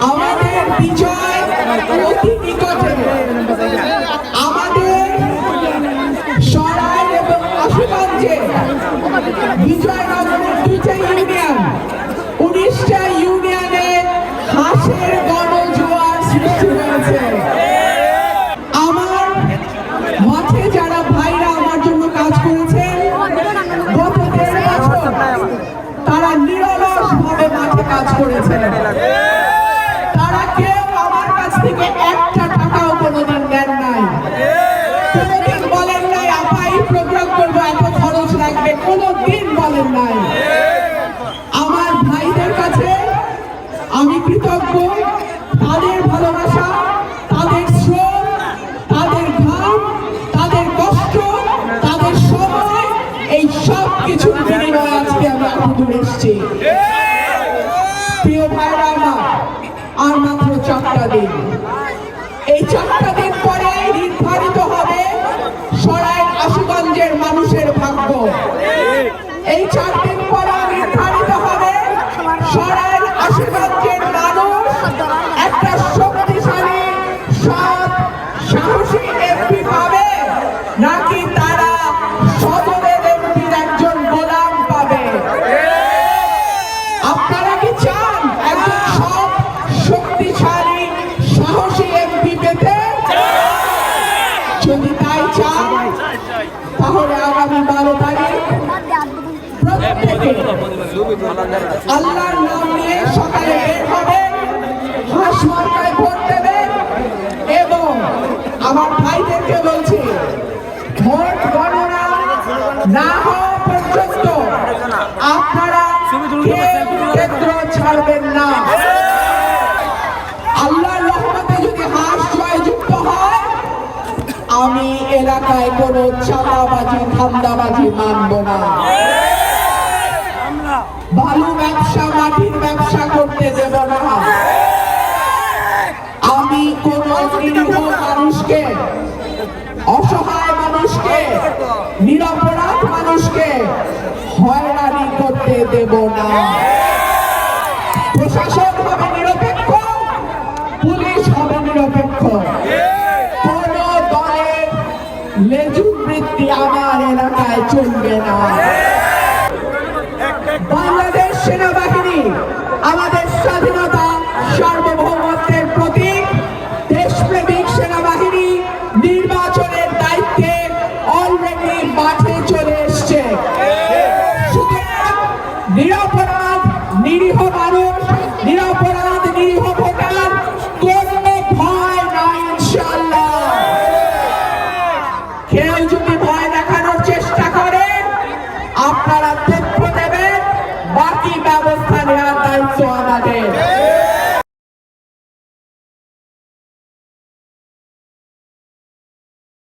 আমাদের বিজয় অতি নিকটে। আমাদের সরাই এবং আশুগঞ্জে বিজয়নগরের 2টা ইউনিয়ন, 19টা ইউনিয়নে হাঁসের গণজোয়ার সৃষ্টি হয়েছে। আমার মাঠে যারা ভাইরা আমার জন্য কাজ করেছেন গত 1.5 বছর, তারা নিরলস ভাবে মাঠে কাজ করেছেন। তারা কেউ আমার কাছ থেকে একটা টাকাও কোনোদিন নেন নাই, কোনোদিন বলেন নাই আপা এই প্রোগ্রাম করবো এত খরচ লাগবে, কোনোদিন বলেন নাই। আমার ভাইদের কাছে আমি কৃতজ্ঞ। তাদের ভালোবাসা, তাদের শ্রম, তাদের ঘাম, তাদের কষ্ট, তাদের সময়, এই সব কিছুর বিনিময়ে আজকে আমি এতদূর এসেছি। প্রিয় ভাইরা আমার, আর মাত্র 4টা দিন। এই 4টা দিন পরে নির্ধারিত হবে সরাইল আশুগঞ্জের মানুষের ভাগ্য। এই 4 দিন পরে নির্ধারিত হবে সরাইল আশুগঞ্জের মানুষ একটা শক্তিশালী, সৎ, সাহসী এমপি পাবে, নাকি তারা সদরের এমপির একজন গোলাম পাবে। আপনারা কি চান একজন সৎ, শক্তিশালী, সাহসী এমপি পেতে? যদি তাই চান তাহলে আগামী 12 তারিখ প্রত্যেকে আল্লাহর নাম নিয়ে সকালে বের হবেন, হাঁস মার্কায় ভোট দেবেন। এবং আমার ভাইদেরকে বলছি, ভোট গণনা না হওয়া পর্যন্ত আপনারা কেন্দ্র ছাড়বেন না। আল্লাহর রহমতে যদি হাঁস জয়যুক্ত হয়, আমি এলাকায় কোনো চাঁদাবাজি, ধান্দাবাজি মানব না। বালু ব্যবসা, মাটির ব্যবসা করতে দেব না। আমি কোন নিরীহ মানুষকে, অসহায় মানুষকে, নিরপরাধ মানুষকে হয়রানি করতে দেব না। প্রশাসন হবে নিরপেক্ষ, পুলিশ হবে নিরপেক্ষ। কোন দলের লেজুবৃত্তি আমার এলাকায় চলবে না। বাংলাদেশ সেনাবাহিনী আমাদের স্বাধীনতা, সার্বভৌমত্বের প্রতীক। দেশপ্রেমিক সেনাবাহিনী নির্বাচনের দায়িত্বে অলরেডি মাঠে চলে এসছে। সুতরাং নিরপরাধ, নিরীহ মানুষ, নিরপরাধ, নিরীহ ভোটার, কোনো ভয় নাই ইনশাআল্লাহ। কেউ যদি ভয় দেখানোর চেষ্টা করে, আপনারা